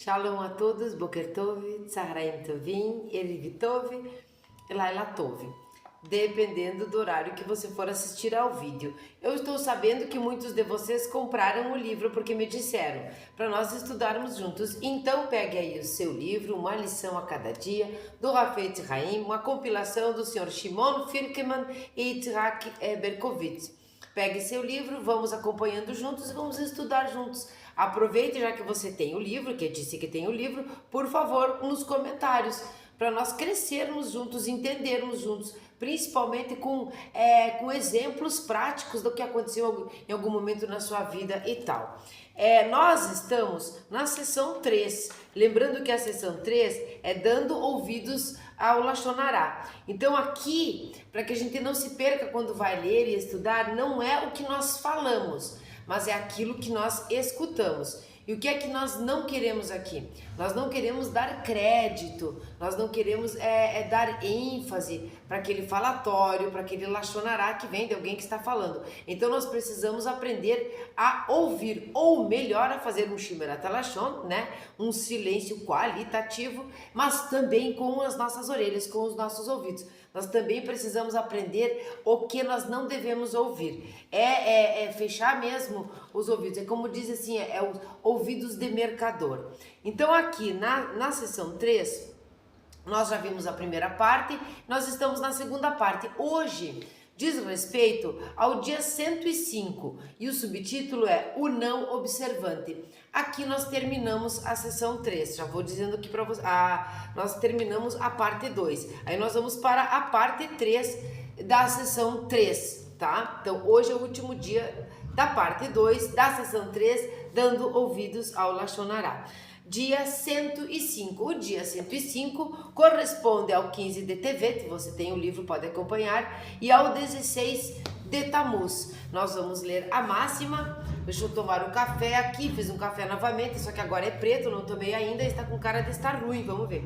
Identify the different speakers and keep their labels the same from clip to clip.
Speaker 1: Shalom a todos, Boker Tov, Tzaharaim Tovim, Eriv Tov, Laila Tov. Dependendo do horário que você for assistir ao vídeo. Eu estou sabendo que muitos de vocês compraram o livro porque me disseram para nós estudarmos juntos. Então pegue aí o seu livro, uma lição a cada dia, do Rafet Haim, uma compilação do Sr. Shimon Firkeman e Yitzhak Berkovitz. Pegue seu livro, vamos acompanhando juntos e vamos estudar juntos. Aproveite, já que você tem o livro, que eu disse que tem o livro, por favor, nos comentários, para nós crescermos juntos, entendermos juntos, principalmente com exemplos práticos do que aconteceu em algum momento na sua vida e tal. Nós estamos na sessão 3, lembrando que a sessão 3 é dando ouvidos ao Lashon Hará. Então aqui, para que a gente não se perca quando vai ler e estudar, não é o que nós falamos, mas é aquilo que nós escutamos. E o que é que nós não queremos aqui? Nós não queremos dar crédito, nós não queremos dar ênfase para aquele falatório, para aquele Lashon Hará que vem de alguém que está falando. Então nós precisamos aprender a ouvir, ou melhor, a fazer um Shimerat HaLashon, né? Um silêncio qualitativo, mas também com as nossas orelhas, com os nossos ouvidos. Nós também precisamos aprender o que nós não devemos ouvir. Fechar mesmo os ouvidos. É como diz assim, os ouvidos de mercador. Então aqui na sessão 3, nós já vimos a primeira parte, nós estamos na segunda parte. Hoje diz respeito ao dia 105 e o subtítulo é O Não Observante. Aqui nós terminamos a sessão 3, já vou dizendo aqui para vocês, nós terminamos a parte 2, aí nós vamos para a parte 3 da sessão 3, tá? Então hoje é o último dia da parte 2 da sessão 3, dando ouvidos ao Lashon Hará. Dia 105. O dia 105 corresponde ao 15 de Tevet, você tem o livro, pode acompanhar, e ao 16 de Tammuz. Nós vamos ler a máxima. Deixa eu tomar um café aqui, fiz um café novamente, só que agora é preto, não tomei ainda, está com cara de estar ruim, vamos ver.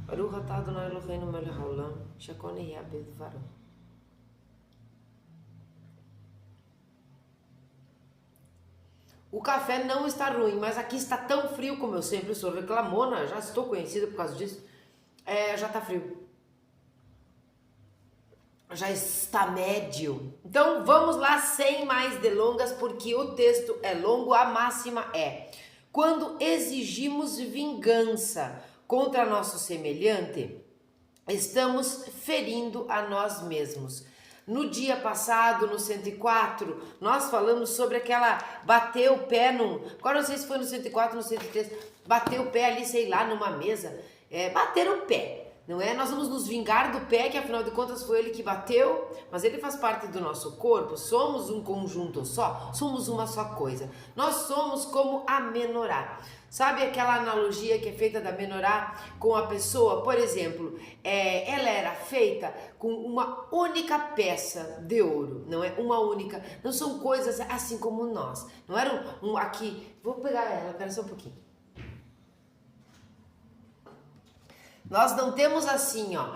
Speaker 1: Baruch atah Adonai Eloheinu melech haolam, shekol nihya bidvaro. O café não está ruim, mas aqui está tão frio, como eu sempre sou reclamona, já estou conhecida por causa disso, já está frio. Já está médio. Então vamos lá, sem mais delongas, porque o texto é longo, a máxima é: quando exigimos vingança contra nosso semelhante, estamos ferindo a nós mesmos. No dia passado, no 104, nós falamos sobre aquela bater o pé agora não sei se foi no 104 ou no 103, bater o pé ali, sei lá, numa mesa, bater o pé, não é? Nós vamos nos vingar do pé, que afinal de contas foi ele que bateu, mas ele faz parte do nosso corpo, somos um conjunto só, somos uma só coisa, nós somos como a menorá. Sabe aquela analogia que é feita da menorá com a pessoa? Por exemplo, ela era feita com uma única peça de ouro, não é? Uma única, não são coisas assim como nós, não era aqui, vou pegar ela, espera só um pouquinho. Nós não temos assim, ó,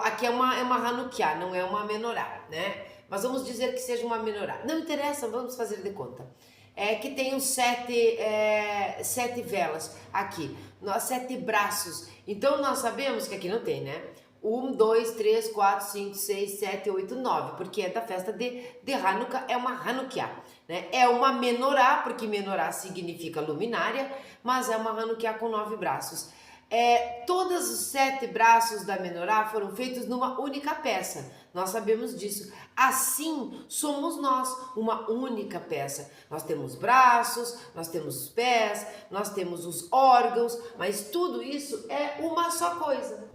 Speaker 1: aqui é uma Hanukkah, não é uma menorá, né? Mas vamos dizer que seja uma menorá, não interessa, vamos fazer de conta. Que tem os 7 velas aqui, 7 braços. Então nós sabemos que aqui não tem, né? 1, 2, 3, 4, 5, 6, 7, 8, 9, porque é da festa de Hanukkah, é uma Hanukkah, né? É uma menorá, porque menorá significa luminária, mas é uma Hanukkah com 9 braços. Todos os 7 braços da menorá foram feitos numa única peça, nós sabemos disso. Assim somos nós, uma única peça. Nós temos braços, nós temos os pés, nós temos os órgãos, mas tudo isso é uma só coisa.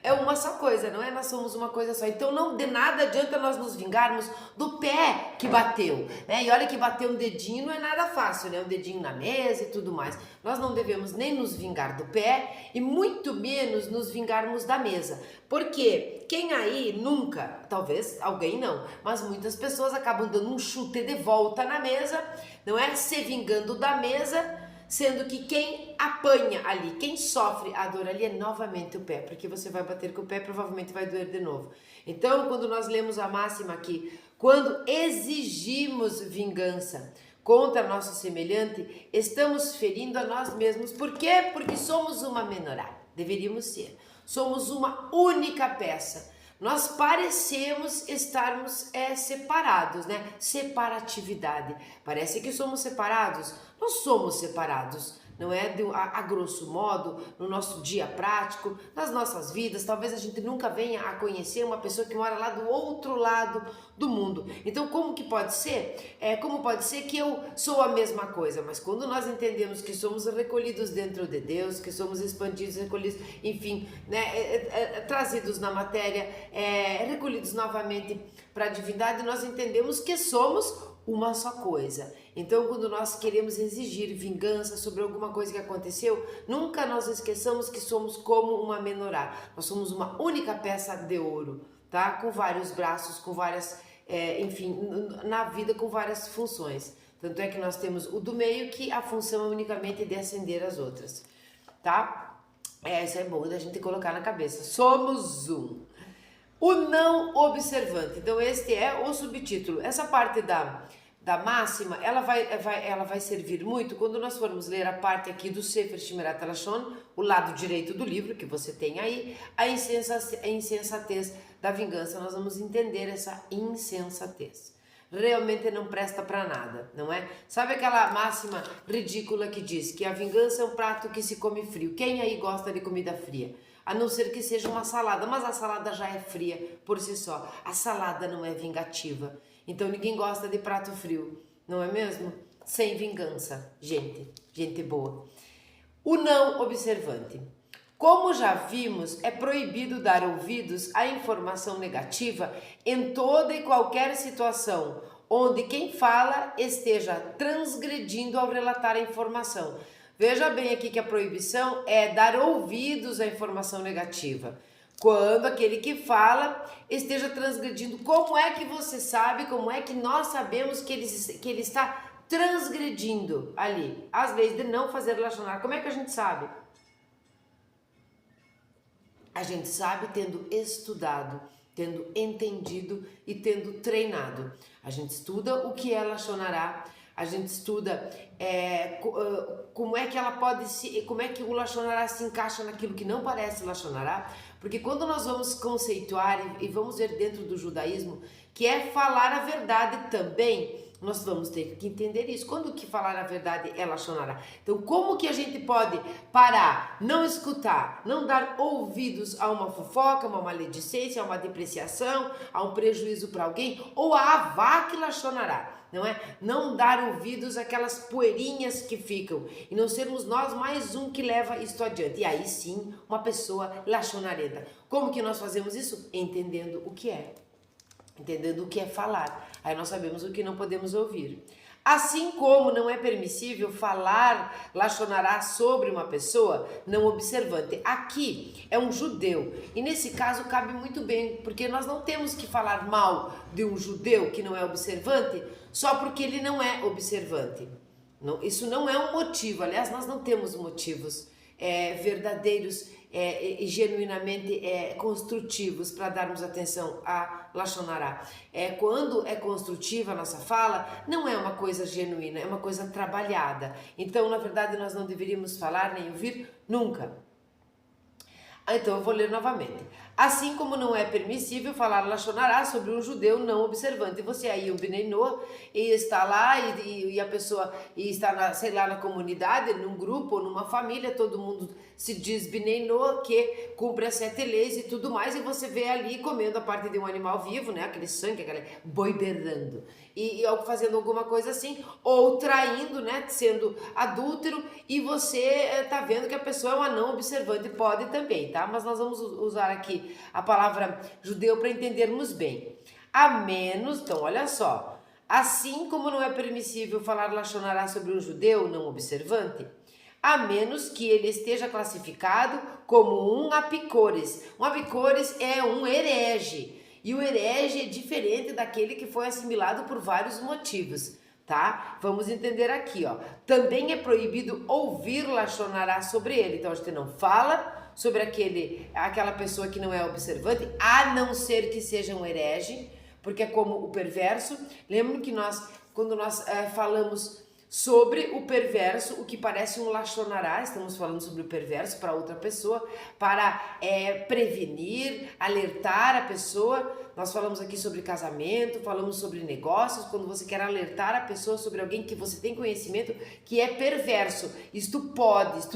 Speaker 1: É uma só coisa, não é? Nós somos uma coisa só. Então não de nada adianta nós nos vingarmos do pé que bateu, né? E olha que bater um dedinho não é nada fácil, né? Um dedinho na mesa e tudo mais. Nós não devemos nem nos vingar do pé e muito menos nos vingarmos da mesa. Porque quem aí nunca, talvez alguém não, mas muitas pessoas acabam dando um chute de volta na mesa, não é? Se vingando da mesa, sendo que quem apanha ali, quem sofre a dor ali é novamente o pé, porque você vai bater com o pé, provavelmente vai doer de novo. Então, quando nós lemos a máxima aqui, Quando exigimos vingança contra nosso semelhante, estamos ferindo a nós mesmos. Por quê? Porque somos uma menorá. Deveríamos ser. Somos uma única peça. Nós parecemos estarmos separados, né? Separatividade. Parece que somos separados. Nós somos separados. Não é a grosso modo, no nosso dia prático, nas nossas vidas. Talvez a gente nunca venha a conhecer uma pessoa que mora lá do outro lado do mundo. Então, como que pode ser? Como pode ser que eu sou a mesma coisa? Mas quando nós entendemos que somos recolhidos dentro de Deus, que somos expandidos, recolhidos, enfim, né, trazidos na matéria, recolhidos novamente para a divindade, nós entendemos que somos uma só coisa. Então, quando nós queremos exigir vingança sobre alguma coisa que aconteceu, nunca nós esqueçamos que somos como uma menorá. Nós somos uma única peça de ouro, tá? Com vários braços, com várias, enfim, na vida com várias funções. Tanto é que nós temos o do meio, que a função é unicamente de acender as outras, tá? Isso é bom da gente colocar na cabeça. Somos um. O não observante. Então, este é o subtítulo. Essa parte da máxima, ela vai servir muito quando nós formos ler a parte aqui do Sefer Shmirat HaLashon, o lado direito do livro, que você tem aí, a insensatez da vingança. Nós vamos entender essa insensatez. Realmente não presta para nada, não é? Sabe aquela máxima ridícula que diz que a vingança é um prato que se come frio? Quem aí gosta de comida fria? A não ser que seja uma salada, mas a salada já é fria por si só. A salada não é vingativa. Então ninguém gosta de prato frio, não é mesmo? Sem vingança, gente boa. O não observante. Como já vimos, é proibido dar ouvidos à informação negativa em toda e qualquer situação onde quem fala esteja transgredindo ao relatar a informação. Veja bem aqui que a proibição é dar ouvidos à informação negativa. Quando aquele que fala esteja transgredindo, como é que você sabe, como é que nós sabemos que ele está transgredindo ali as leis de não fazer relacionar? Como é que a gente sabe? A gente sabe tendo estudado, tendo entendido e tendo treinado. A gente estuda o que é Lashonará, a gente estuda como é que ela como é que o Lashonará se encaixa naquilo que não parece Lashonará, porque quando nós vamos conceituar e vamos ver dentro do judaísmo que é falar a verdade também, nós vamos ter que entender isso. Quando que falar a verdade é Lashonará? Então, como que a gente pode parar, não escutar, não dar ouvidos a uma fofoca, a uma maledicência, a uma depreciação, a um prejuízo para alguém, ou a avak Lashonará? Não é? Não dar ouvidos àquelas poeirinhas que ficam e não sermos nós mais um que leva isto adiante. E aí sim, uma pessoa lachonarenta. Como que nós fazemos isso? Entendendo o que é. Entendendo o que é falar. Aí nós sabemos o que não podemos ouvir. Assim como não é permissível falar lachonará sobre uma pessoa não observante. Aqui é um judeu e nesse caso cabe muito bem, porque nós não temos que falar mal de um judeu que não é observante só porque ele não é observante. Não, isso não é um motivo, aliás, nós não temos motivos verdadeiros e genuinamente construtivos para darmos atenção a Lashonará. Quando é construtiva a nossa fala, não é uma coisa genuína, é uma coisa trabalhada. Então, na verdade, nós não deveríamos falar nem ouvir nunca. Então, eu vou ler novamente. Assim como não é permissível falar Lashonará sobre um judeu não observante. Você aí, um Bnei Noach, e está lá e a pessoa está, sei lá, na comunidade, num grupo ou numa família, todo mundo se diz Bnei Noach, que cumpre as 7 leis e tudo mais, e você vê ali comendo a parte de um animal vivo, né, aquele sangue, aquele boi berrando, e fazendo alguma coisa assim, ou traindo, né, sendo adúltero, e você está vendo que a pessoa é uma não observante, pode também, tá? Mas nós vamos usar aqui a palavra judeu para entendermos bem. A menos, então, olha só, assim como não é permissível falar Lashonará sobre um judeu não observante, a menos que ele esteja classificado como um apicores. Um apicores é um herege, e o herege é diferente daquele que foi assimilado por vários motivos, tá? Vamos entender aqui, ó. Também é proibido ouvir Lashonará sobre ele, então a gente não fala sobre aquela pessoa que não é observante, a não ser que seja um herege, porque é como o perverso. Lembra que quando nós falamos sobre o perverso, o que parece um lachonará, estamos falando sobre o perverso para outra pessoa, para prevenir, alertar a pessoa. Nós falamos aqui sobre casamento, falamos sobre negócios, quando você quer alertar a pessoa sobre alguém que você tem conhecimento que é perverso. Isto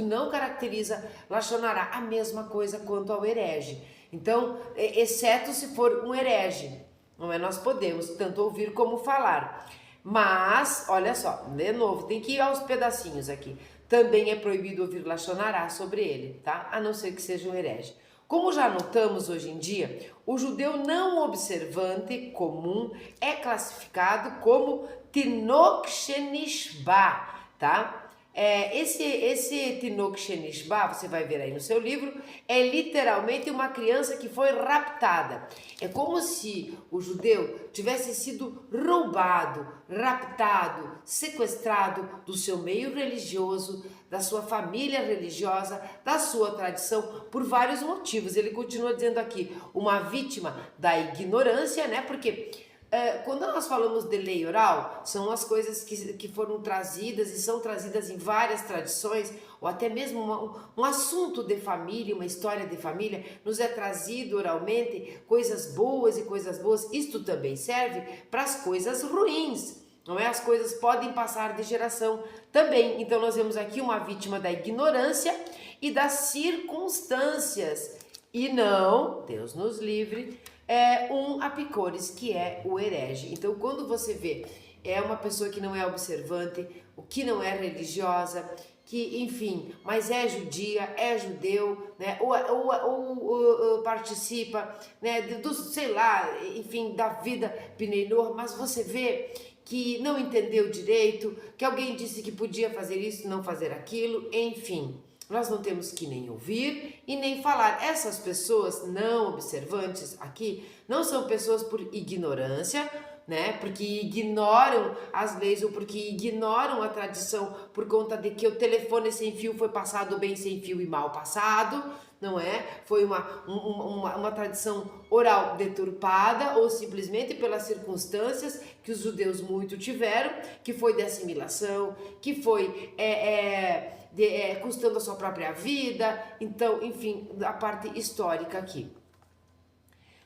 Speaker 1: não caracteriza lachonará. A mesma coisa quanto ao herege. Então, exceto se for um herege, não é? Nós podemos tanto ouvir como falar. Mas, olha só, de novo, tem que ir aos pedacinhos aqui. Também é proibido ouvir lachonará sobre ele, tá? A não ser que seja um herege. Como já notamos hoje em dia, o judeu não observante comum é classificado como Tinok Shenishba, tá? Esse Tinok Shenishba, você vai ver aí no seu livro, é literalmente uma criança que foi raptada. É como se o judeu tivesse sido roubado, raptado, sequestrado do seu meio religioso, da sua família religiosa, da sua tradição, por vários motivos. Ele continua dizendo aqui, uma vítima da ignorância, né? Porque quando nós falamos de lei oral, são as coisas que foram trazidas e são trazidas em várias tradições, ou até mesmo um assunto de família, uma história de família, nos é trazido oralmente, coisas boas e coisas boas. Isto também serve para as coisas ruins, não é? As coisas podem passar de geração também. Então nós vemos aqui uma vítima da ignorância e das circunstâncias, e não, Deus nos livre, um apicores, que é o herege. Então, quando você vê uma pessoa que não é observante, o que não é religiosa, que, enfim, mas é judia, é judeu, né? Ou participa, né? Sei lá, enfim, da vida Pineinor, mas você vê que não entendeu direito, que alguém disse que podia fazer isso, não fazer aquilo, enfim. Nós não temos que nem ouvir e nem falar. Essas pessoas não observantes aqui não são pessoas por ignorância, né? Porque ignoram as leis ou porque ignoram a tradição por conta de que o telefone sem fio foi passado bem sem fio e mal passado, não é? Foi uma tradição oral deturpada ou simplesmente pelas circunstâncias que os judeus muito tiveram, que foi de assimilação, que foi custando a sua própria vida. Então, enfim, a parte histórica aqui.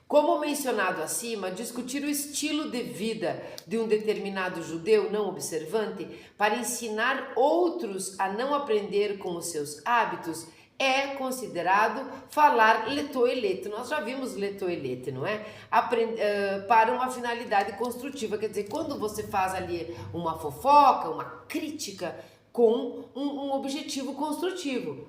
Speaker 1: Como mencionado acima, discutir o estilo de vida de um determinado judeu não observante para ensinar outros a não aprender com os seus hábitos é considerado falar letoelete. Nós já vimos letoelete, não é? Para uma finalidade construtiva, quer dizer, quando você faz ali uma fofoca, uma crítica com um objetivo construtivo,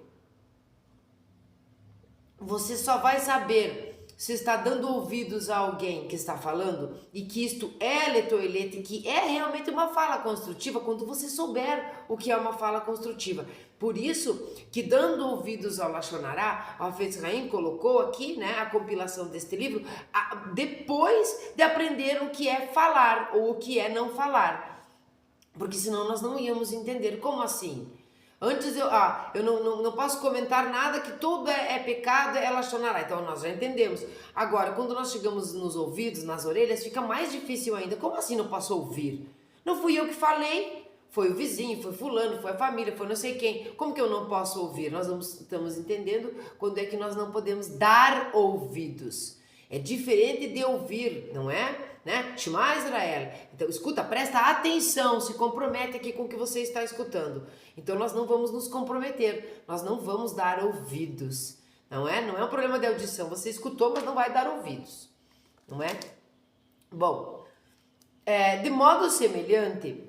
Speaker 1: você só vai saber se está dando ouvidos a alguém que está falando e que isto é letoelete, que é realmente uma fala construtiva, quando você souber o que é uma fala construtiva. Por isso que, dando ouvidos ao lachonará, o Hafetz Haim colocou aqui, né, a compilação deste livro, depois de aprender o que é falar ou o que é não falar, porque senão nós não íamos entender. Como assim? Antes eu não posso comentar nada, que tudo é pecado, é lachonará. Então nós já entendemos. Agora, quando nós chegamos nos ouvidos, nas orelhas, fica mais difícil ainda. Como assim não posso ouvir? Não fui eu que falei, foi o vizinho, foi fulano, foi a família, foi não sei quem. Como que eu não posso ouvir? Nós estamos entendendo quando é que nós não podemos dar ouvidos. É diferente de ouvir, não é? Né? Shema Israel. Então, escuta, presta atenção, se compromete aqui com o que você está escutando. Então, nós não vamos nos comprometer, nós não vamos dar ouvidos, não é? Não é um problema de audição, você escutou, mas não vai dar ouvidos, não é? Bom, de modo semelhante,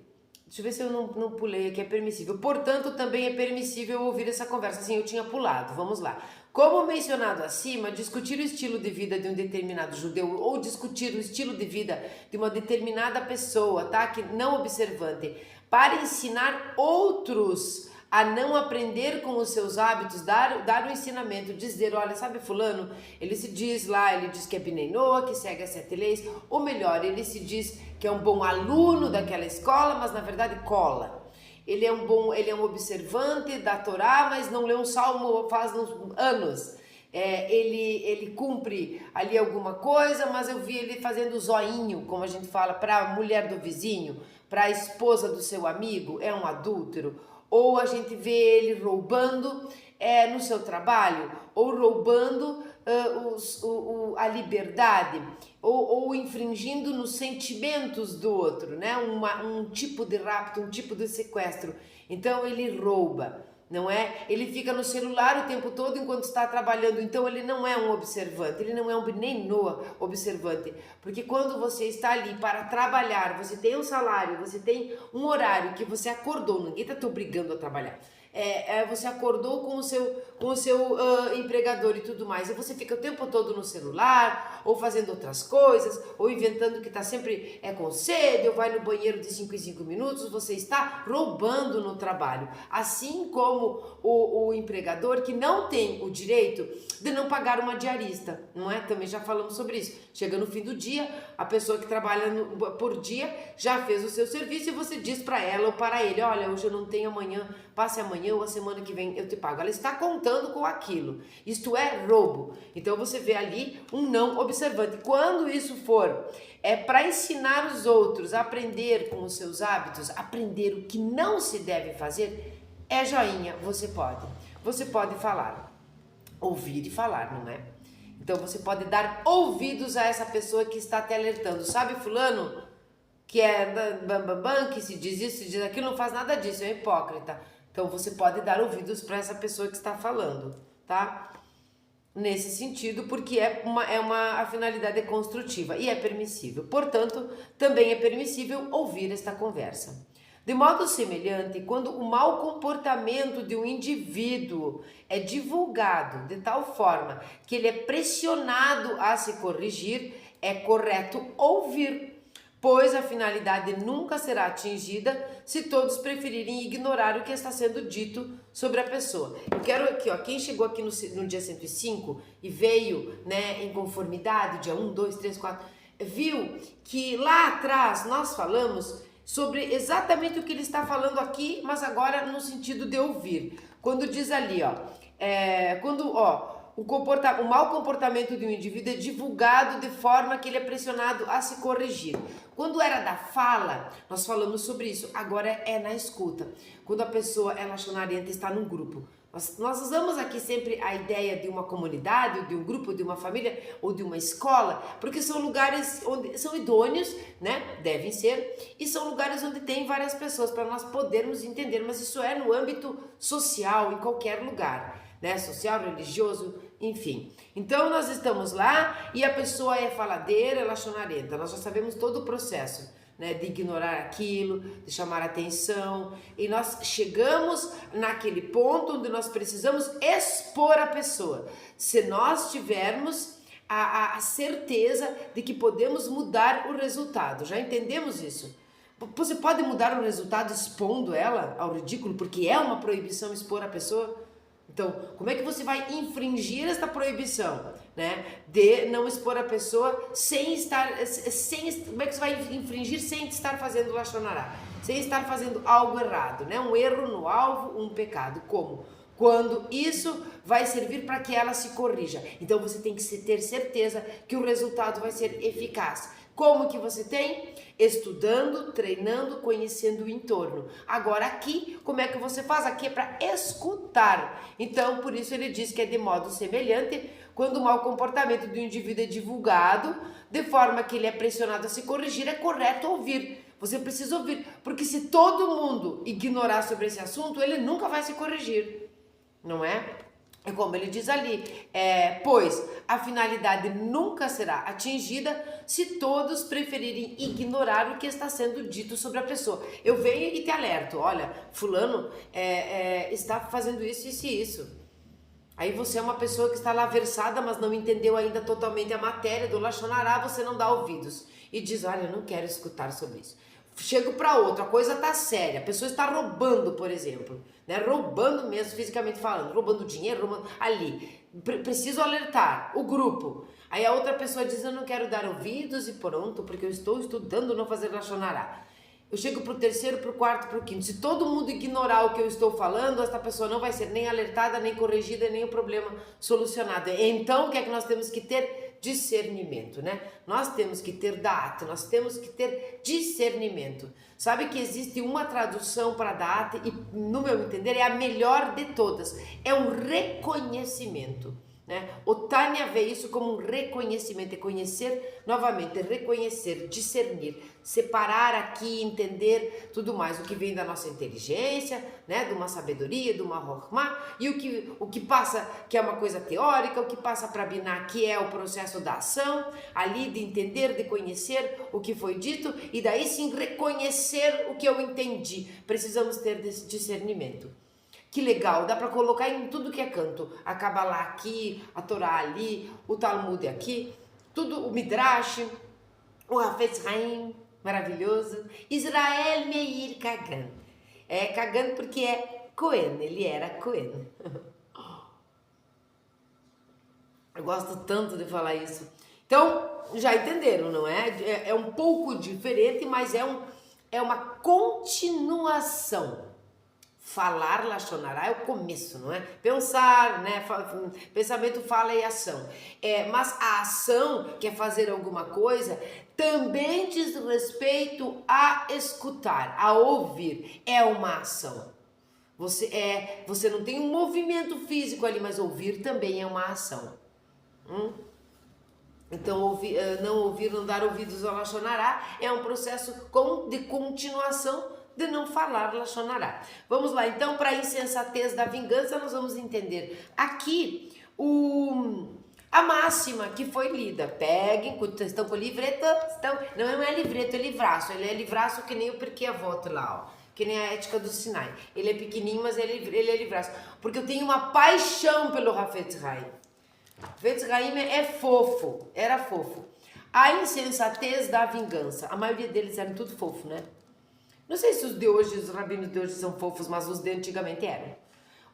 Speaker 1: deixa eu ver se eu não pulei aqui, é permissível. Portanto, também é permissível ouvir essa conversa. Assim, eu tinha pulado, vamos lá. Como mencionado acima, discutir o estilo de vida de um determinado judeu ou discutir o estilo de vida de uma determinada pessoa, tá? Que não observante, para ensinar outros a não aprender com os seus hábitos, dar um ensinamento, dizer, olha, sabe fulano, ele se diz lá, ele diz que é Bnei Noach, que segue as 7 leis, ou melhor, ele se diz que é um bom aluno daquela escola, mas na verdade cola. Ele é um observante da Torá, mas não lê um salmo faz uns anos. ele cumpre ali alguma coisa, mas eu vi ele fazendo zoinho, como a gente fala, para a mulher do vizinho, para a esposa do seu amigo, é um adúltero. Ou a gente vê ele roubando no seu trabalho, ou roubando a liberdade, ou infringindo nos sentimentos do outro, né? Um tipo de rapto, um tipo de sequestro. Então ele rouba, não é? Ele fica no celular o tempo todo enquanto está trabalhando, então ele não é um observante, ele não é nem no observante, porque quando você está ali para trabalhar, você tem um salário, você tem um horário que você acordou, ninguém está te obrigando a trabalhar. Você acordou com o seu empregador e tudo mais, e você fica o tempo todo no celular, ou fazendo outras coisas, ou inventando que está sempre com sede, ou vai no banheiro de 5 em 5 minutos, você está roubando no trabalho. Assim como o empregador que não tem o direito de não pagar uma diarista, não é? Também já falamos sobre isso. Chega no fim do dia, a pessoa que trabalha por dia já fez o seu serviço e você diz para ela ou para ele, olha, hoje eu não tenho, amanhã, passe amanhã ou a semana que vem eu te pago. Ela está contando com aquilo. Isto é roubo. Então você vê ali um não observante. Quando isso for para ensinar os outros a aprender com os seus hábitos, aprender o que não se deve fazer, joinha, você pode. Você pode falar. Ouvir e falar, não é? Então você pode dar ouvidos a essa pessoa que está te alertando. Sabe fulano que que se diz isso, se diz aquilo, não faz nada disso, é um hipócrita. Então você pode dar ouvidos para essa pessoa que está falando, tá? Nesse sentido, porque a finalidade é construtiva e é permissível. Portanto, também é permissível ouvir esta conversa. De modo semelhante, quando o mau comportamento de um indivíduo é divulgado de tal forma que ele é pressionado a se corrigir, é correto ouvir, pois a finalidade nunca será atingida se todos preferirem ignorar o que está sendo dito sobre a pessoa. Eu quero aqui, quem chegou aqui no dia 105 e veio, né, em conformidade, dia 1, 2, 3, 4, viu que lá atrás nós falamos sobre exatamente o que ele está falando aqui, mas agora no sentido de ouvir. Quando diz ali, o mau comportamento de um indivíduo é divulgado de forma que ele é pressionado a se corrigir. Quando era da fala, nós falamos sobre isso, agora é na escuta. Quando a pessoa é lachonarenta, está num grupo. Nós usamos aqui sempre a ideia de uma comunidade, de um grupo, de uma família ou de uma escola, porque são lugares onde são idôneos, né? Devem ser, e são lugares onde tem várias pessoas para nós podermos entender, mas isso é no âmbito social, em qualquer lugar, né? Social, religioso, enfim. Então nós estamos lá e a pessoa é faladeira, é lachonarenta, nós já sabemos todo o processo, né, de ignorar aquilo, de chamar atenção, e nós chegamos naquele ponto onde nós precisamos expor a pessoa. Se nós tivermos a certeza de que podemos mudar o resultado, já entendemos isso? Você pode mudar o resultado expondo ela ao ridículo, porque é uma proibição expor a pessoa? Então, como é que você vai infringir esta proibição, né, de não expor a pessoa como é que você vai infringir sem estar fazendo lachonará, sem estar fazendo algo errado, né, um erro no alvo, um pecado, como? Quando isso vai servir para que ela se corrija. Então você tem que ter certeza que o resultado vai ser eficaz. Como que você tem? Estudando, treinando, conhecendo o entorno. Agora aqui, como é que você faz? Aqui é para escutar. Então, por isso ele diz que é de modo semelhante, quando o mau comportamento do indivíduo é divulgado, de forma que ele é pressionado a se corrigir, é correto ouvir. Você precisa ouvir, porque se todo mundo ignorar sobre esse assunto, ele nunca vai se corrigir, não é? É como ele diz ali, pois a finalidade nunca será atingida se todos preferirem ignorar o que está sendo dito sobre a pessoa. Eu venho e te alerto, olha, fulano está fazendo isso, isso e isso. Aí você é uma pessoa que está lá versada, mas não entendeu ainda totalmente a matéria do lachonará, você não dá ouvidos. E diz, olha, eu não quero escutar sobre isso. Chego para outra, a coisa tá séria, a pessoa está roubando, por exemplo, né? Roubando mesmo, fisicamente falando, roubando dinheiro, roubando ali. Preciso alertar o grupo. Aí a outra pessoa diz, eu não quero dar ouvidos e pronto, porque eu estou estudando não fazer lachonará. eu chego para o terceiro, para o quarto, para o quinto. Se todo mundo ignorar o que eu estou falando, essa pessoa não vai ser nem alertada, nem corrigida, nem o problema solucionado. Então, o que é que nós temos que ter? Discernimento, né? Nós temos que ter data, nós temos que ter discernimento. Sabe que existe uma tradução para data e, no meu entender, é a melhor de todas. É um reconhecimento. Né? O Tânia vê isso como um reconhecimento, é conhecer novamente, é reconhecer, discernir, separar aqui, entender tudo mais, o que vem da nossa inteligência, né? De uma sabedoria, de uma rokhmah, e o que passa, que é uma coisa teórica, o que passa para Binah, que é o processo da ação, ali de entender, de conhecer o que foi dito, e daí sim reconhecer o que eu entendi. Precisamos ter desse discernimento. Que legal, dá para colocar em tudo que é canto, a Kabbalah aqui, a Torá ali, o Talmud aqui, tudo, o Midrash, o Hafetz Haim, maravilhoso, Israel Meir Kagan, é Kagan porque é Cohen, ele era Cohen. Eu gosto tanto de falar isso. Então, já entenderam, não é? É um pouco diferente, mas é uma continuação. Falar Lashon Hará é o começo, não é? Pensar, né? Pensamento, fala e ação. Mas a ação, que é fazer alguma coisa, também diz respeito a escutar, a ouvir. É uma ação. Você não tem um movimento físico ali, mas ouvir também é uma ação. Então, não ouvir, não dar ouvidos ao Lashon Hará é um processo de continuação de não falar Lashon Hará. Vamos lá, então, para a insensatez da vingança, nós vamos entender aqui a máxima que foi lida. Peguem, estão com o livreto, não é livreto, é livraço. Ele é livraço que nem o Pirkei Avot lá, ó, que nem a Ética do Sinai. Ele é pequenininho, mas ele é livraço. Porque eu tenho uma paixão pelo Hafetz Haim. Hafetz Haim é fofo, era fofo. A insensatez da vingança. A maioria deles eram tudo fofo, né? Não sei se os de hoje, os rabinos de hoje são fofos, mas os de antigamente eram.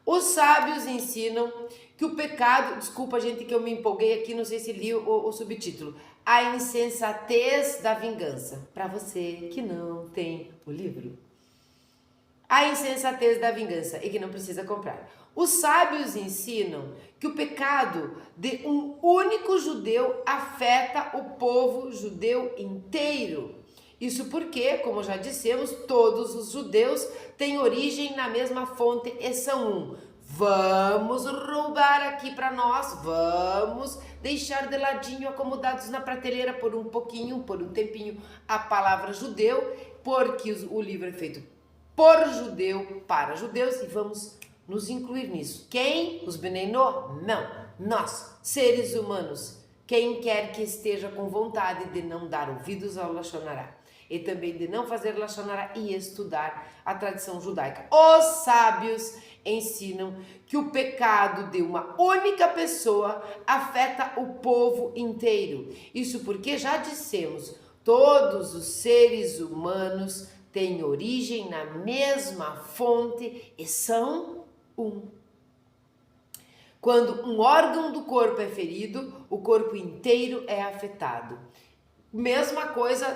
Speaker 1: Os sábios ensinam que o pecado... Desculpa, gente, que eu me empolguei aqui, não sei se li o subtítulo. A insensatez da vingança. Para você que não tem o livro. A insensatez da vingança e que não precisa comprar. Os sábios ensinam que o pecado de um único judeu afeta o povo judeu inteiro. Isso porque, como já dissemos, todos os judeus têm origem na mesma fonte e são um. Vamos roubar aqui para nós, vamos deixar de ladinho, acomodados na prateleira por um pouquinho, por um tempinho, a palavra judeu, porque o livro é feito por judeu, para judeus, e vamos nos incluir nisso. Quem? Os Beneinó? Não, nós, seres humanos, quem quer que esteja com vontade de não dar ouvidos ao Lashon Hará e também de não fazer Lashon Hará e estudar a tradição judaica. Os sábios ensinam que o pecado de uma única pessoa afeta o povo inteiro. Isso porque já dissemos, todos os seres humanos têm origem na mesma fonte e são um. Quando um órgão do corpo é ferido, o corpo inteiro é afetado. Mesma coisa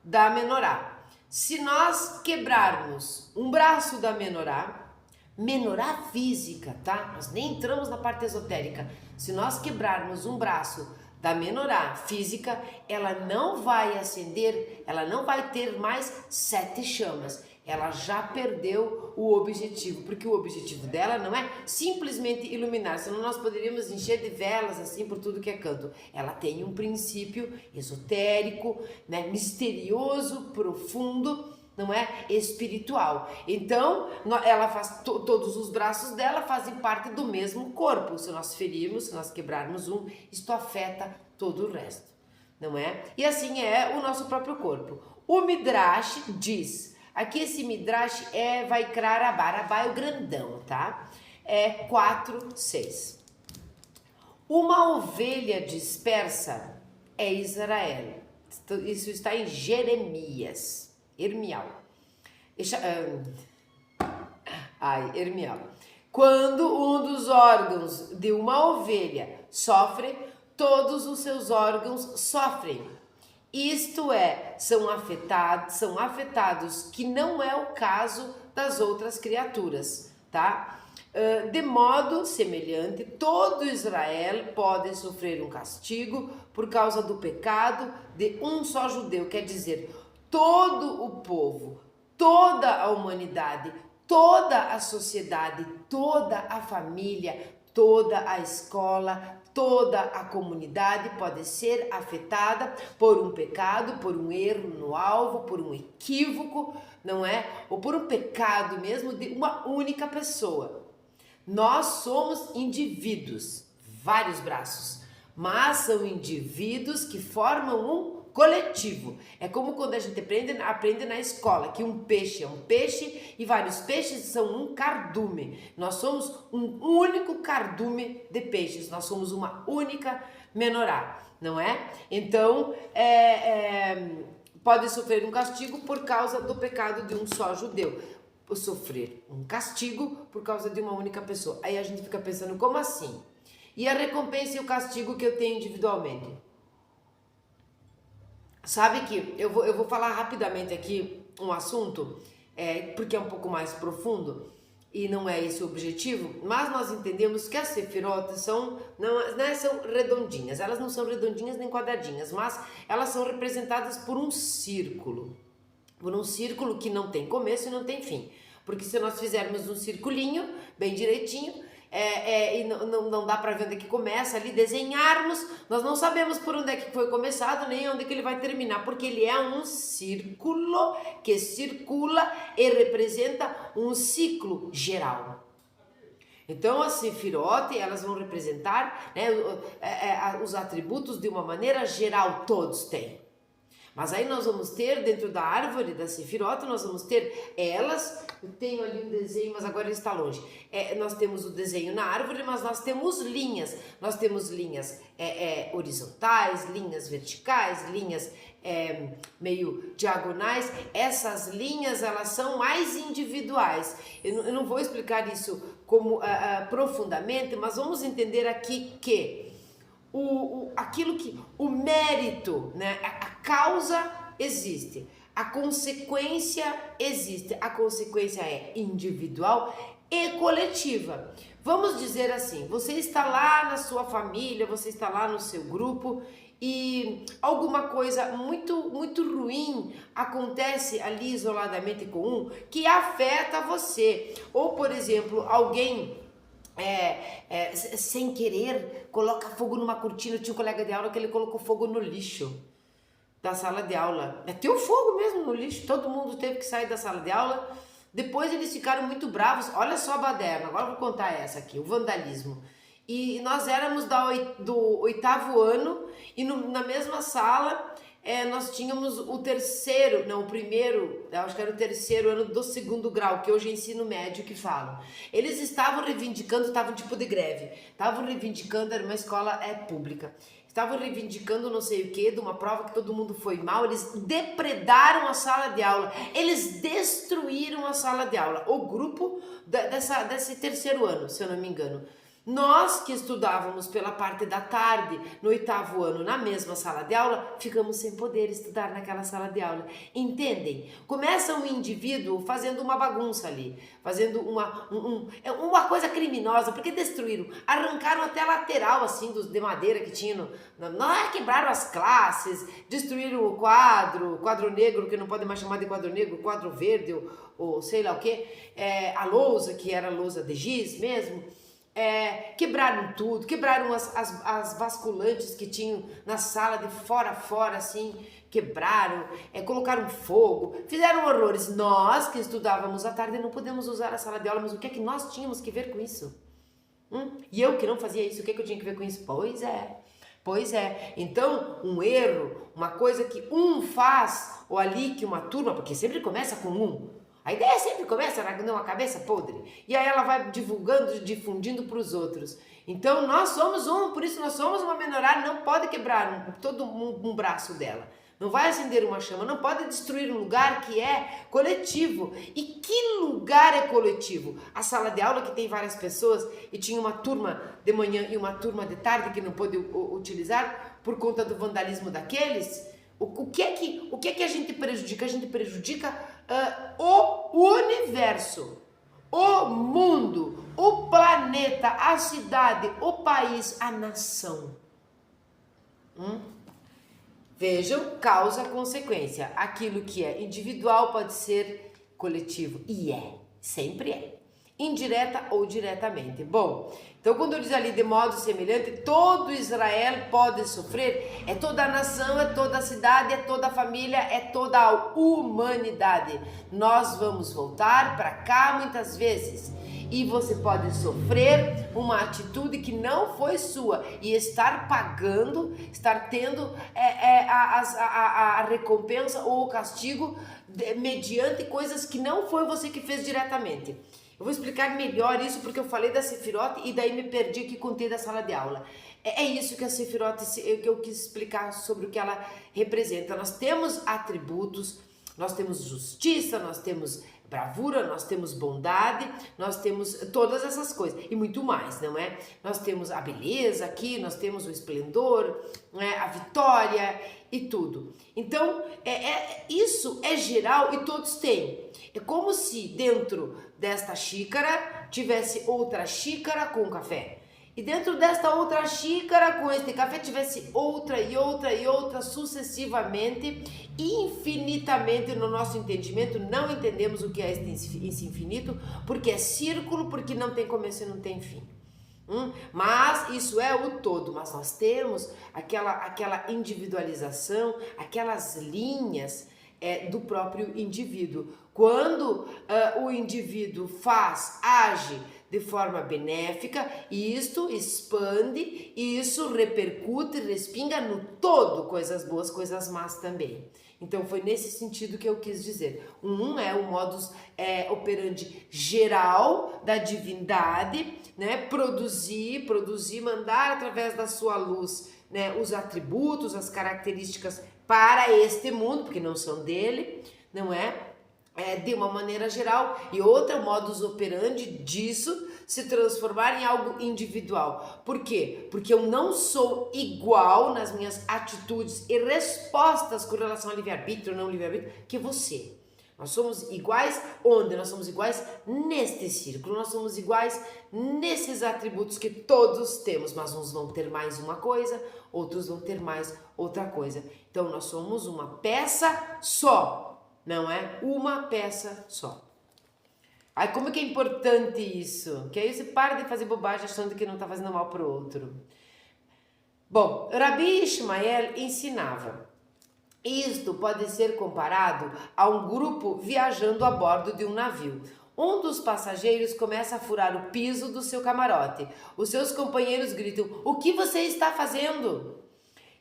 Speaker 1: da menorá. Se nós quebrarmos um braço da menorá física, tá? Nós nem entramos na parte esotérica. Se nós quebrarmos um braço da menorá física, ela não vai acender, ela não vai ter mais 7 chamas. Ela já perdeu o objetivo, porque o objetivo dela não é simplesmente iluminar, senão nós poderíamos encher de velas assim por tudo que é canto. Ela tem um princípio esotérico, né, misterioso, profundo, não é? Espiritual. Então, ela faz todos os braços dela fazem parte do mesmo corpo. Se nós ferirmos, se nós quebrarmos um, isto afeta todo o resto, não é? E assim é o nosso próprio corpo. O Midrash diz, aqui esse Midrash vai criar Rabá é o grandão, tá? 4:6. Uma ovelha dispersa é Israel. Isso está em Jeremias. Ermial. Ermial. Quando um dos órgãos de uma ovelha sofre, todos os seus órgãos sofrem. Isto é, são afetados, que não é o caso das outras criaturas, tá? De modo semelhante, todo Israel pode sofrer um castigo por causa do pecado de um só judeu, quer dizer, todo o povo, toda a humanidade, toda a sociedade, toda a família, toda a escola, toda a comunidade pode ser afetada por um pecado, por um erro no alvo, por um equívoco, não é? Ou por um pecado mesmo de uma única pessoa. Nós somos indivíduos, vários braços, mas são indivíduos que formam um coletivo. É como quando a gente aprende na escola que um peixe é um peixe e vários peixes são um cardume. Nós somos um único cardume de peixes, nós somos uma única menorá, não é? Então, pode sofrer um castigo por causa do pecado de um só judeu. Sofrer um castigo por causa de uma única pessoa. Aí a gente fica pensando, como assim? E a recompensa e o castigo que eu tenho individualmente? Sabe que eu vou falar rapidamente aqui um assunto, porque é um pouco mais profundo e não é esse o objetivo, mas nós entendemos que as sefirotas são redondinhas, elas não são redondinhas nem quadradinhas, mas elas são representadas por um círculo que não tem começo e não tem fim. Porque se nós fizermos um circulinho bem direitinho, e não dá para ver onde é que começa ali, desenharmos, nós não sabemos por onde é que foi começado, nem onde é que ele vai terminar, porque ele é um círculo que circula e representa um ciclo geral. Então as sefirot, elas vão representar, né, os atributos de uma maneira geral, todos têm. Mas aí nós vamos ter, dentro da árvore da Sefirot, nós vamos ter elas, eu tenho ali um desenho, mas agora ele está longe. Nós temos o desenho na árvore, mas nós temos linhas. Nós temos linhas horizontais, linhas verticais, linhas meio diagonais. Essas linhas, elas são mais individuais. Eu não vou explicar isso como profundamente, mas vamos entender aqui que o mérito, né? A causa existe, a consequência existe, a consequência é individual e coletiva. Vamos dizer assim, você está lá na sua família, você está lá no seu grupo e alguma coisa muito ruim acontece ali isoladamente com um que afeta você. Ou, por exemplo, alguém sem querer coloca fogo numa cortina. Eu tinha um colega de aula que ele colocou fogo no lixo da sala de aula. Meteu fogo mesmo no lixo, todo mundo teve que sair da sala de aula. Depois eles ficaram muito bravos. Olha só a baderna, agora eu vou contar essa aqui, o vandalismo. E nós éramos do 8º ano e na mesma sala nós tínhamos o primeiro, acho que era o 3º ano do 2º grau, que hoje é ensino médio que falam. Eles estavam reivindicando, estavam tipo de greve, estavam reivindicando, era uma escola pública, estavam reivindicando não sei o que, de uma prova que todo mundo foi mal, eles depredaram a sala de aula, eles destruíram a sala de aula, o grupo desse 3º ano, se eu não me engano. Nós que estudávamos pela parte da tarde, no 8º ano, na mesma sala de aula, ficamos sem poder estudar naquela sala de aula. Entendem? Começa um indivíduo fazendo uma bagunça ali, fazendo uma coisa criminosa, porque destruíram, arrancaram até a lateral assim de madeira que tinha, quebraram as classes, destruíram o quadro negro, que não pode mais chamar de quadro negro, quadro verde ou sei lá o que, a lousa, que era lousa de giz mesmo. Quebraram tudo, quebraram as basculantes que tinham na sala de fora a fora, assim, quebraram, colocaram fogo, fizeram horrores. Nós que estudávamos à tarde não podemos usar a sala de aula, mas o que é que nós tínhamos que ver com isso? E eu que não fazia isso, o que é que eu tinha que ver com isso? Pois é. Então, um erro, uma coisa que um faz, ou ali que uma turma, porque sempre começa com um. A ideia sempre começa numa cabeça podre. E aí ela vai difundindo para os outros. Então nós somos por isso nós somos uma menorá, não pode quebrar todo um braço dela. Não vai acender uma chama, não pode destruir um lugar que é coletivo. E que lugar é coletivo? A sala de aula que tem várias pessoas e tinha uma turma de manhã e uma turma de tarde que não pôde utilizar por conta do vandalismo daqueles. O que é que a gente prejudica? A gente prejudica o universo, o mundo, o planeta, a cidade, o país, a nação. Vejam, causa, consequência. Aquilo que é individual pode ser coletivo. E sempre é. Indireta ou diretamente. Bom, então quando diz ali de modo semelhante, todo Israel pode sofrer, é toda a nação, é toda a cidade, é toda a família, é toda a humanidade. Nós vamos voltar para cá muitas vezes. E você pode sofrer uma atitude que não foi sua e estar pagando, estar tendo a recompensa ou o castigo mediante coisas que não foi você que fez diretamente. Eu vou explicar melhor isso porque eu falei da Sefirot e daí me perdi aqui, contei da sala de aula. É isso que a Sefirot, que eu quis explicar sobre o que ela representa. Nós temos atributos, nós temos justiça, nós temos bravura, nós temos bondade, nós temos todas essas coisas e muito mais, não é? Nós temos a beleza aqui, nós temos o esplendor, né? A vitória e tudo. Então, isso é geral e todos têm. É como se dentro desta xícara tivesse outra xícara com café. E dentro desta outra xícara com este café tivesse outra e outra e outra sucessivamente, infinitamente. No nosso entendimento não entendemos o que é esse infinito, porque é círculo, porque não tem começo e não tem fim. Mas isso é o todo, mas nós temos aquela individualização, aquelas linhas do próprio indivíduo. Quando o indivíduo age de forma benéfica, isto expande, isso repercute, respinga no todo, coisas boas, coisas más também. Então foi nesse sentido que eu quis dizer. É o modus operandi geral da divindade, né? Produzir, mandar através da sua luz, né? Os atributos, as características para este mundo, porque não são dele, não é? De uma maneira geral, e outra modus operandi disso se transformar em algo individual. Por quê? Porque eu não sou igual nas minhas atitudes e respostas com relação ao livre-arbítrio ou não livre-arbítrio que você. Nós somos iguais onde? Nós somos iguais neste círculo, nós somos iguais nesses atributos que todos temos, mas uns vão ter mais uma coisa, outros vão ter mais outra coisa. Então nós somos uma peça só. Não é uma peça só. Ai, como que é importante isso? Que aí você para de fazer bobagem achando que não está fazendo mal para o outro. Bom, Rabi Ishmael ensinava. Isto pode ser comparado a um grupo viajando a bordo de um navio. Um dos passageiros começa a furar o piso do seu camarote. Os seus companheiros gritam: "O que você está fazendo?"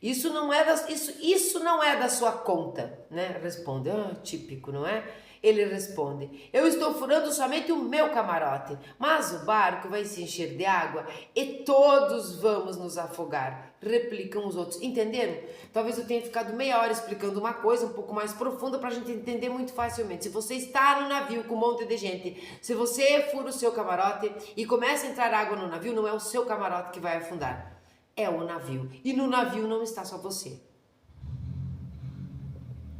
Speaker 1: Isso não é da sua conta, né? Responde, típico, não é? Ele responde: "Eu estou furando somente o meu camarote, mas o barco vai se encher de água e todos vamos nos afogar." Replicam os outros. Entenderam? Talvez eu tenha ficado meia hora explicando uma coisa um pouco mais profunda para a gente entender muito facilmente. Se você está no navio com um monte de gente, se você fura o seu camarote e começa a entrar água no navio, não é o seu camarote que vai afundar. É o navio. E no navio não está só você.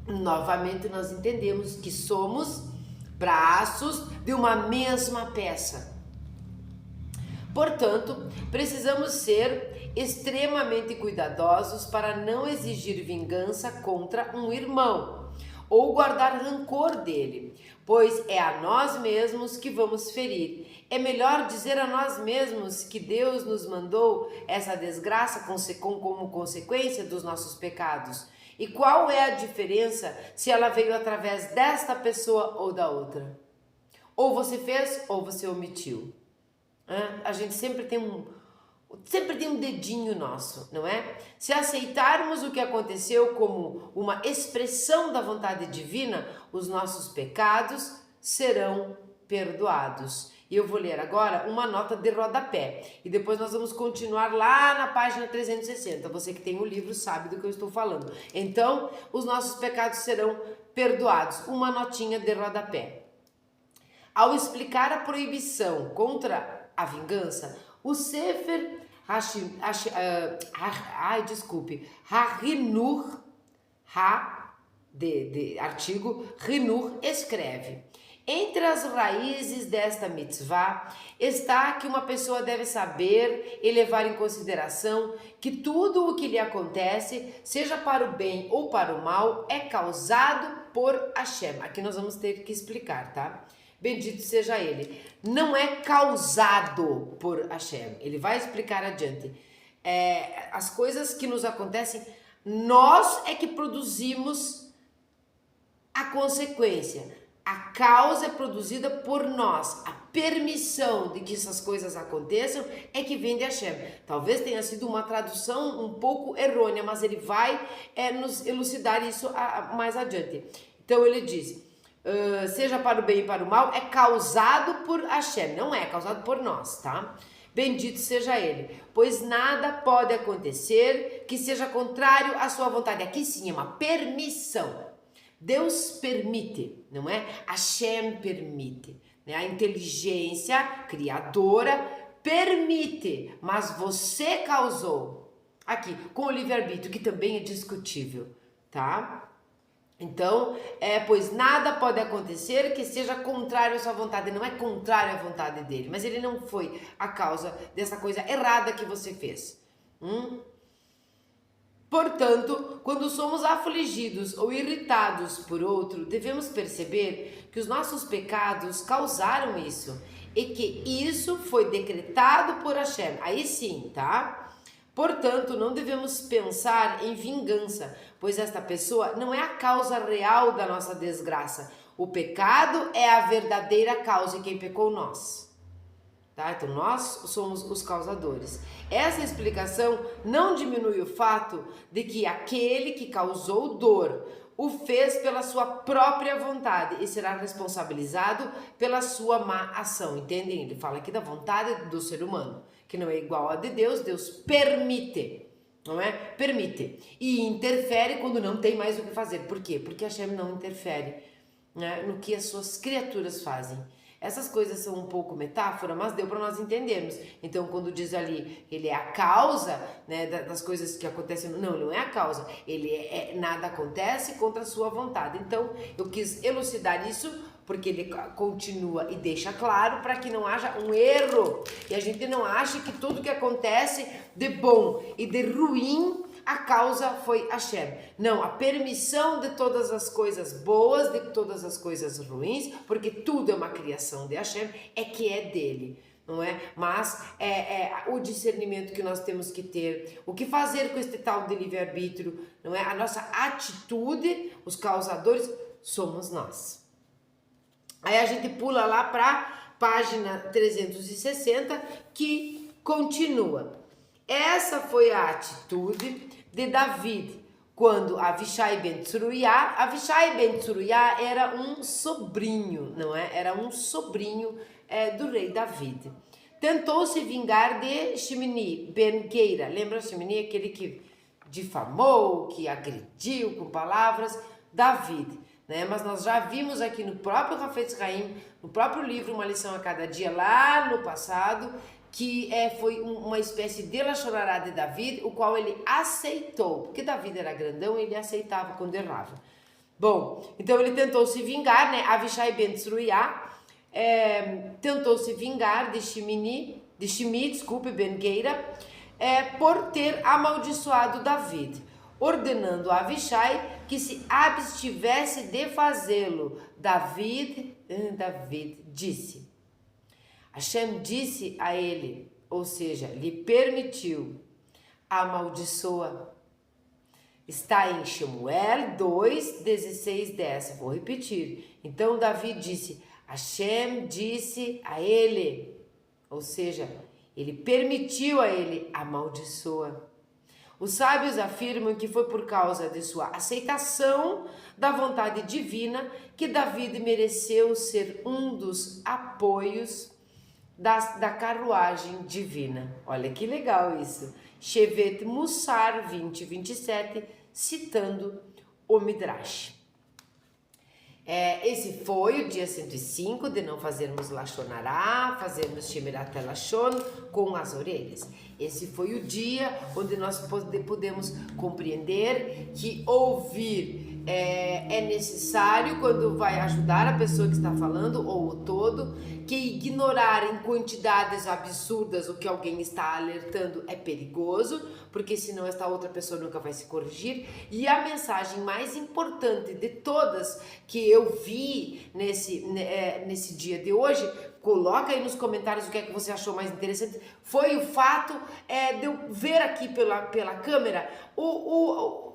Speaker 1: Novamente nós entendemos que somos braços de uma mesma peça. Portanto, precisamos ser extremamente cuidadosos para não exigir vingança contra um irmão ou guardar rancor dele, pois é a nós mesmos que vamos ferir. É melhor dizer a nós mesmos que Deus nos mandou essa desgraça como consequência dos nossos pecados. E qual é a diferença se ela veio através desta pessoa ou da outra? Ou você fez ou você omitiu. A gente sempre tem um dedinho nosso, não é? Se aceitarmos o que aconteceu como uma expressão da vontade divina, os nossos pecados serão perdoados. E eu vou ler agora uma nota de rodapé. E depois nós vamos continuar lá na página 360. Você que tem o livro sabe do que eu estou falando. Então, os nossos pecados serão perdoados. Uma notinha de rodapé. Ao explicar a proibição contra a vingança, o Sefer de artigo, Rinur escreve: entre as raízes desta mitzvah está que uma pessoa deve saber e levar em consideração que tudo o que lhe acontece, seja para o bem ou para o mal, é causado por Hashem. Aqui nós vamos ter que explicar, tá? Bendito seja ele. Não é causado por Hashem. Ele vai explicar adiante. As coisas que nos acontecem, nós é que produzimos a consequência. A causa é produzida por nós. A permissão de que essas coisas aconteçam é que vem de Hashem. Talvez tenha sido uma tradução um pouco errônea, mas ele vai nos elucidar isso mais adiante. Então ele diz, seja para o bem e para o mal, é causado por Hashem, não é causado por nós, tá? Bendito seja ele, pois nada pode acontecer que seja contrário à sua vontade. Aqui sim é uma permissão. Deus permite, não é? Hashem permite, né? A inteligência criadora permite, mas você causou. Aqui, com o livre-arbítrio, que também é discutível, tá? Então, pois nada pode acontecer que seja contrário à sua vontade. Não é contrário à vontade dele, mas ele não foi a causa dessa coisa errada que você fez. Portanto, quando somos afligidos ou irritados por outro, devemos perceber que os nossos pecados causaram isso e que isso foi decretado por Hashem. Aí sim, tá? Portanto, não devemos pensar em vingança, pois esta pessoa não é a causa real da nossa desgraça. O pecado é a verdadeira causa e quem pecou nós. Tá? Então nós somos os causadores. Essa explicação não diminui o fato de que aquele que causou dor o fez pela sua própria vontade e será responsabilizado pela sua má ação. Entendem? Ele fala aqui da vontade do ser humano, que não é igual a de Deus. Deus permite, não é? Permite. E interfere quando não tem mais o que fazer. Por quê? Porque Hashem não interfere, né, no que as suas criaturas fazem. Essas coisas são um pouco metáfora, mas deu para nós entendermos. Então, quando diz ali, ele é a causa, né, das coisas que acontecem, não, ele não é a causa, ele nada acontece contra a sua vontade. Então, eu quis elucidar isso, porque ele continua e deixa claro para que não haja um erro, e a gente não ache que tudo que acontece de bom e de ruim, a causa foi Hashem. Não, a permissão de todas as coisas boas, de todas as coisas ruins, porque tudo é uma criação de Hashem, é que é dele, não é? Mas o discernimento que nós temos que ter, o que fazer com este tal de livre-arbítrio, não é? A nossa atitude, os causadores, somos nós. Aí a gente pula lá para página 360, que continua. Essa foi a atitude de David, quando Avishai ben Tzruiá era um sobrinho, não é? Era um sobrinho do rei David. Tentou se vingar de Shimni ben Gera. Lembra Shimni? Aquele que difamou, que agrediu com palavras David, né? Mas nós já vimos aqui no próprio Hafetz Haim, no próprio livro Uma Lição a Cada Dia, lá no passado, que foi uma espécie de lachorará de David, o qual ele aceitou, porque David era grandão e ele aceitava quando errava. Bom, então ele tentou se vingar, né? Avishai ben Tzruiá tentou se vingar de Shimi ben Gera, por ter amaldiçoado David, ordenando a Avishai que se abstivesse de fazê-lo. David disse, Hashem disse a ele, ou seja, lhe permitiu, amaldiçoa. Está em Shemuel 2, 16, 10. Vou repetir. Então Davi disse, Hashem disse a ele, ou seja, ele permitiu a ele, amaldiçoa. Os sábios afirmam que foi por causa de sua aceitação da vontade divina que David mereceu ser um dos apoios da carruagem divina. Olha que legal isso. Shevet Mussar 20, 27, citando o Midrash. Esse foi o dia 105 de não fazermos Lachonará, fazermos Shemirat Lashon com as orelhas. Esse foi o dia onde nós podemos compreender que ouvir é necessário quando vai ajudar a pessoa que está falando ou o todo, que ignorar em quantidades absurdas o que alguém está alertando é perigoso, porque senão esta outra pessoa nunca vai se corrigir. E a mensagem mais importante de todas que eu vi nesse dia de hoje, coloca aí nos comentários o que é que você achou mais interessante, foi o fato de eu ver aqui pela câmera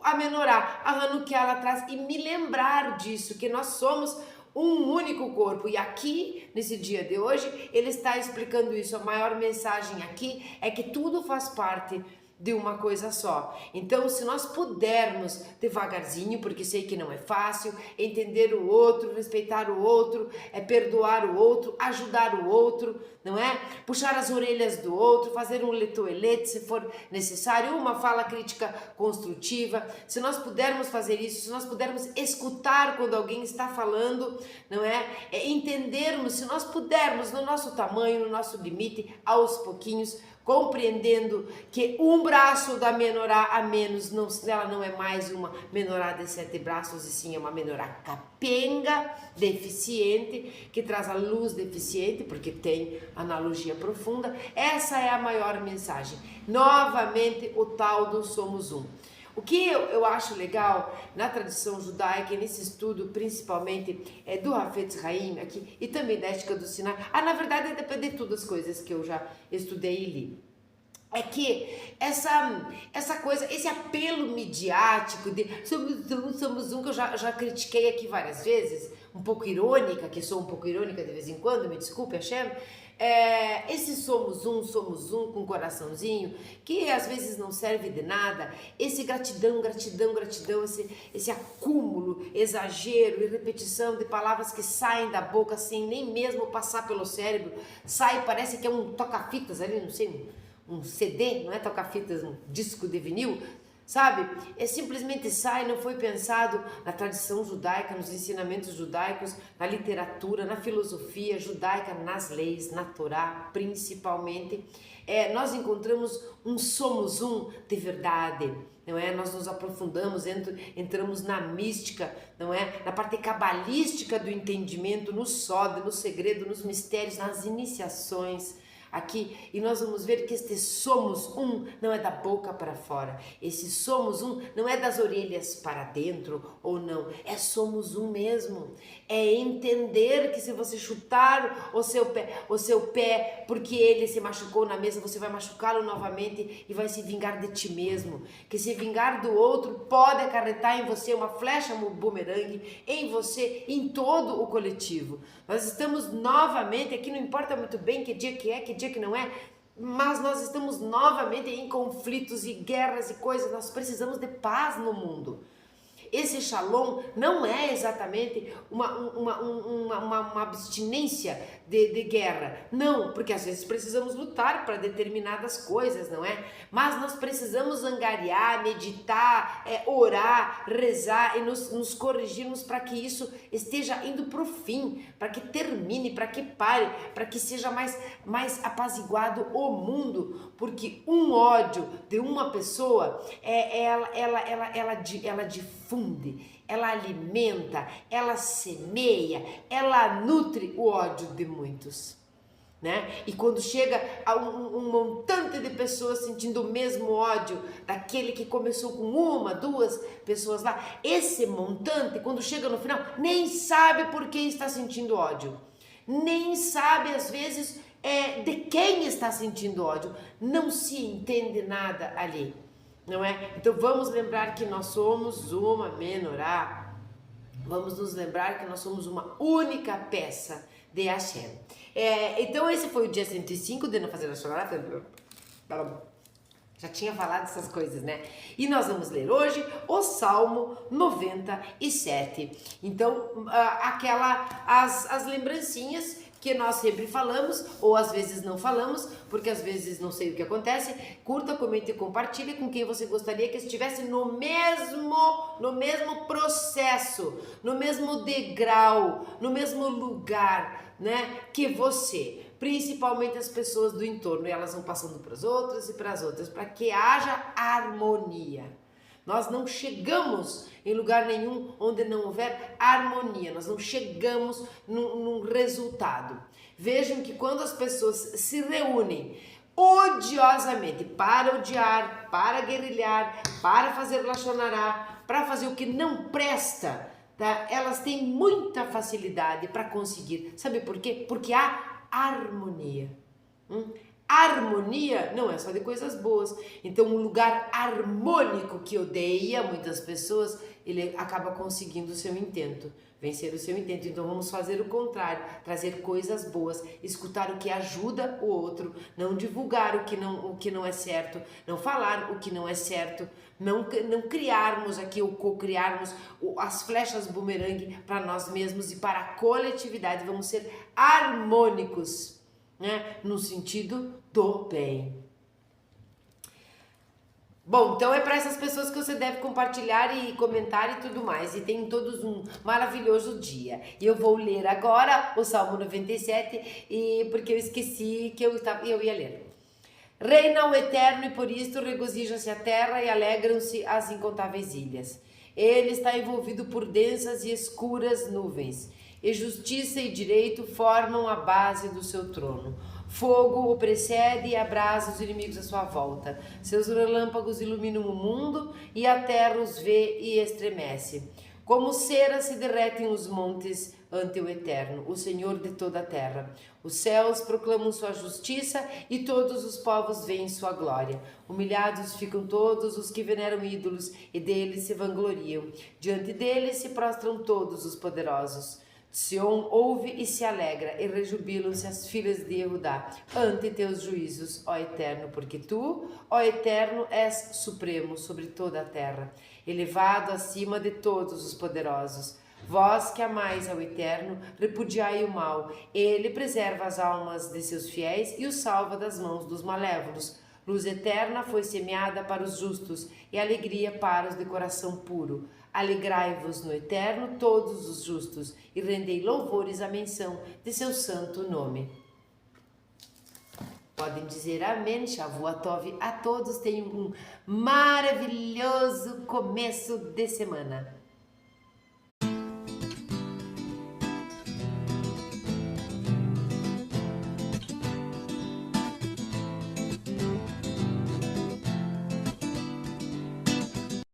Speaker 1: a menorá, a Hanukkah lá atrás, e me lembrar disso, que nós somos um único corpo. E aqui, nesse dia de hoje, ele está explicando isso. A maior mensagem aqui é que tudo faz parte de uma coisa só. Então, se nós pudermos devagarzinho, porque sei que não é fácil, entender o outro, respeitar o outro, perdoar o outro, ajudar o outro, não é? Puxar as orelhas do outro, fazer um letoelete se for necessário, uma fala crítica construtiva. Se nós pudermos fazer isso, se nós pudermos escutar quando alguém está falando, não é? Entendermos, se nós pudermos, no nosso tamanho, no nosso limite, aos pouquinhos, compreendendo que um braço da menorá a menos, ela não é mais uma menorá de 7 braços, e sim é uma menorá capenga, deficiente, que traz a luz deficiente, porque tem analogia profunda. Essa é a maior mensagem. Novamente, o tal do somos um. O que eu acho legal na tradição judaica, e nesse estudo principalmente do Hafetz Haim aqui, e também da Ética do Sinai, na verdade depende de todas as coisas que eu já estudei e li, é que essa coisa, esse apelo midiático de somos um, que eu já critiquei aqui várias vezes, um pouco irônica, que sou um pouco irônica de vez em quando, me desculpe, Hashem, esse somos um com coraçãozinho, que às vezes não serve de nada, esse gratidão, esse acúmulo, exagero e repetição de palavras que saem da boca sem nem mesmo passar pelo cérebro, parece que é um toca-fitas ali, não sei, um CD, não é toca-fitas, um disco de vinil, sabe? Simplesmente sai, não foi pensado na tradição judaica, nos ensinamentos judaicos, na literatura, na filosofia judaica, nas leis, na Torá, principalmente. Nós encontramos um somos um de verdade, não é? Nós nos aprofundamos, entramos na mística, não é? Na parte cabalística do entendimento, no sod, no segredo, nos mistérios, nas iniciações aqui, e nós vamos ver que este somos um não é da boca para fora, esse somos um não é das orelhas para dentro ou não, somos um mesmo, entender que se você chutar o seu pé porque ele se machucou na mesa, você vai machucá-lo novamente e vai se vingar de ti mesmo, que se vingar do outro pode acarretar em você uma flecha bumerangue, em você, em todo o coletivo. Nós estamos novamente, aqui não importa muito bem que dia que não é, mas nós estamos novamente em conflitos e guerras e coisas, nós precisamos de paz no mundo. Esse shalom não é exatamente uma abstinência de guerra, não, porque às vezes precisamos lutar para determinadas coisas, não é? Mas nós precisamos angariar, meditar, orar, rezar e nos corrigirmos para que isso esteja indo para o fim, para que termine, para que pare, para que seja mais apaziguado o mundo, porque um ódio de uma pessoa, ela difunde, ela alimenta, ela semeia, ela nutre o ódio de muitos, né? E quando chega a um montante de pessoas sentindo o mesmo ódio daquele que começou com uma, duas pessoas lá, esse montante, quando chega no final, nem sabe por que está sentindo ódio, nem sabe às vezes de quem está sentindo ódio, não se entende nada ali, não é? Então vamos lembrar que nós somos uma menorá, vamos nos lembrar que nós somos uma única peça de Hashem. Então esse foi o dia 105 de não fazer a chorar, já tinha falado essas coisas, né? E nós vamos ler hoje o Salmo 97. Então, as lembrancinhas que nós sempre falamos, ou às vezes não falamos, porque às vezes não sei o que acontece. Curta, comente e compartilhe com quem você gostaria que estivesse no mesmo processo, no mesmo degrau, no mesmo lugar, né, que você. Principalmente as pessoas do entorno, e elas vão passando para as outras e para as outras, para que haja harmonia. Nós não chegamos em lugar nenhum onde não houver harmonia, nós não chegamos num resultado. Vejam que quando as pessoas se reúnem odiosamente para odiar, para guerrilhar, para fazer lachonará, para fazer o que não presta, tá? Elas têm muita facilidade para conseguir. Sabe por quê? Porque há harmonia. Harmonia não é só de coisas boas. Então, um lugar harmônico que odeia muitas pessoas, ele acaba conseguindo o seu intento, vencer o seu intento. Então, vamos fazer o contrário, trazer coisas boas, escutar o que ajuda o outro, não divulgar o que não é certo, não falar o que não é certo, não criarmos aqui ou co-criarmos as flechas bumerangue para nós mesmos e para a coletividade. Vamos ser harmônicos, né? No sentido do bem. Bom, então é para essas pessoas que você deve compartilhar e comentar e tudo mais. E tenham todos um maravilhoso dia. E eu vou ler agora o Salmo 97, porque eu esqueci que eu ia ler. Reina o Eterno e por isto regozija-se a terra e alegram-se as incontáveis ilhas. Ele está envolvido por densas e escuras nuvens, e justiça e direito formam a base do seu trono. Fogo o precede e abrasa os inimigos à sua volta. Seus relâmpagos iluminam o mundo e a terra os vê e estremece. Como cera se derretem os montes ante o Eterno, o Senhor de toda a terra. Os céus proclamam sua justiça e todos os povos veem sua glória. Humilhados ficam todos os que veneram ídolos e deles se vangloriam. Diante deles se prostram todos os poderosos. Sião ouve e se alegra, e rejubilam-se as filhas de Judá ante teus juízos, ó Eterno, porque tu, ó Eterno, és supremo sobre toda a terra, elevado acima de todos os poderosos. Vós que amais ao Eterno, repudiai o mal, ele preserva as almas de seus fiéis e os salva das mãos dos malévolos. Luz eterna foi semeada para os justos e alegria para os de coração puro. Alegrai-vos no Eterno todos os justos e rendei louvores à menção de seu santo nome. Podem dizer amém, Shavuot a todos, tenham um maravilhoso começo de semana.